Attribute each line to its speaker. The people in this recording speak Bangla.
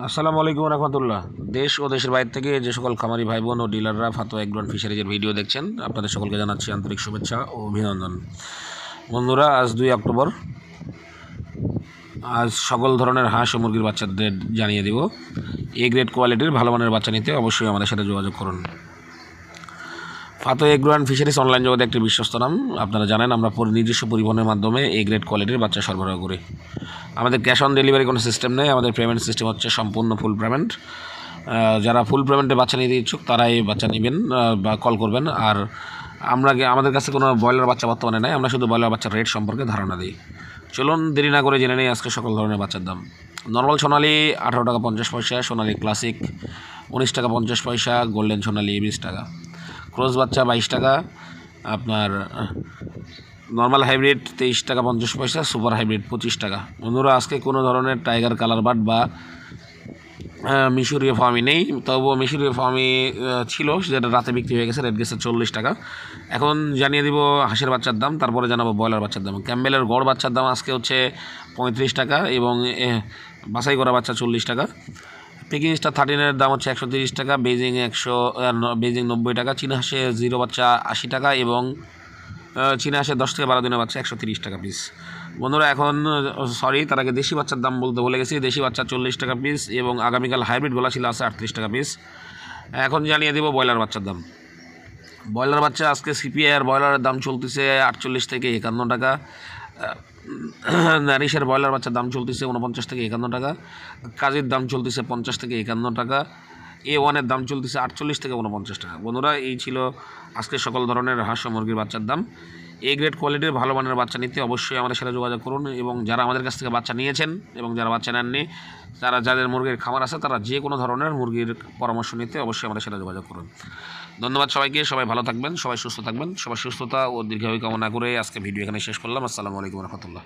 Speaker 1: আসসালামু আলাইকুম রহমতুল্লাহ। দেশ ও দেশের বাইরে থেকে যে সকল খামারি ভাই বোন ও ডিলাররা ফাতোয়া এগ্রো ফিশারিজের ভিডিও দেখছেন, আপনাদের সকলকে জানাচ্ছি আন্তরিক শুভেচ্ছা ও অভিনন্দন। বন্ধুরা, আজ 2 অক্টোবর। আজ সকল ধরনের হাঁস ও মুরগির বাচ্চাদের জানিয়ে দেব। এ গ্রেড কোয়ালিটির ভালো মানের বাচ্চা নিতে অবশ্যই আমাদের সাথে যোগাযোগ করুন। ফাতোয়া এগ্রো অ্যান্ড ফিশারিজ অনলাইন জগতে একটি বিশ্বস্ত নাম। আপনারা জানেন আমরা নিজস্ব পরিবহনের মাধ্যমে এ গ্রেড কোয়ালিটির বাচ্চা সরবরাহ করি। আমাদের ক্যাশ অন ডেলিভারি কোনো সিস্টেম নেই। আমাদের পেমেন্ট সিস্টেম হচ্ছে সম্পূর্ণ ফুল পেমেন্ট। যারা ফুল পেমেন্টে বাচ্চা নিতে ইচ্ছুক তারাই বাচ্চা নেবেন বা কল করবেন। আর আমাদের কাছে কোনো ব্রয়লার বাচ্চা বর্তমানে নেই। আমরা শুধু ব্রয়লার বাচ্চার রেট সম্পর্কে ধারণা দিই। চলুন দেরি না করে জেনে নেই আজকে সকল ধরনের বাচ্চার দাম। নর্মাল সোনালি 18 টাকা 50 পয়সা, সোনালি ক্লাসিক 19 টাকা 50 পয়সা, গোল্ডেন সোনালি 20 টাকা, ক্রস বাচ্চা 22 টাকা, আপনার নর্মাল হাইব্রিড 23 টাকা 50 পয়সা, সুপার হাইব্রিড 25 টাকা। বন্ধুরা, আজকে কোনো ধরনের টাইগার কালার বার্ড বা মিশরীয় ফার্মি নেই। তবুও মিশরীয় ফার্মি ছিল, যেটা রাতে বিক্রি হয়ে গেছে, রেট গেছে 40 টাকা। এখন জানিয়ে দিব হাঁসের বাচ্চার দাম, তারপরে জানাবো ব্রয়লার বাচ্চার দাম। ক্যাম্বেলের গড় বাচ্চার দাম আজকে হচ্ছে 35 টাকা এবং বাছাই করা বাচ্চা 40 টাকা। পেকিং স্টার 13-এর দাম হচ্ছে 130 টাকা, বেজিং 90 টাকা, চীনা হাঁসে 0 বাচ্চা 80 টাকা এবং চীনা হাঁসে 10 থেকে 12 দিনের বাচ্চা 130 টাকা পিস। বন্ধুরা, এখন তার আগে দেশি বাচ্চার দাম বলতে ভুলে গেছি। দেশি বাচ্চা 40 টাকা পিস এবং আগামীকাল হাইব্রিড গলা ছিল আছে 38 টাকা পিস। এখন জানিয়ে দেবো ব্রয়লার বাচ্চার দাম। ব্রয়লার বাচ্চা আজকে সিপিআই আর ব্রয়লারের দাম চলতেছে 48 থেকে 51 টাকা। নারিশের ব্রয়লার বাচ্চার দাম চলতেছে 49 থেকে 51 টাকা। কাজের দাম চলতেছে 50 থেকে 51 টাকা। A1-এর দাম চলতেছে 48 থেকে 49 টাকা। বন্ধুরা, এই ছিল আজকে সকল ধরনের হাঁস ও মুরগির বাচ্চার দাম। এ গ্রেড কোয়ালিটির ভালো মানের বাচ্চা নিতে অবশ্যই আমাদের সাথে যোগাযোগ করুন। এবং যারা আমাদের কাছ থেকে বাচ্চা নিয়েছেন এবং যারা বাচ্চা নেননি, যাদের মুরগির খামার আছে, তারা যে কোনো ধরনের মুরগির পরামর্শ নিতে অবশ্যই আমাদের সাথে যোগাযোগ করুন। ধন্যবাদ সবাইকে। সবাই ভালো থাকবেন, সবাই সুস্থ থাকবেন। সবার সুস্থতা ও দীর্ঘায়ু কামনা করে আজকে ভিডিও এখানে শেষ করলাম। আসসালামু আলাইকুম রহমতুল্লাহ।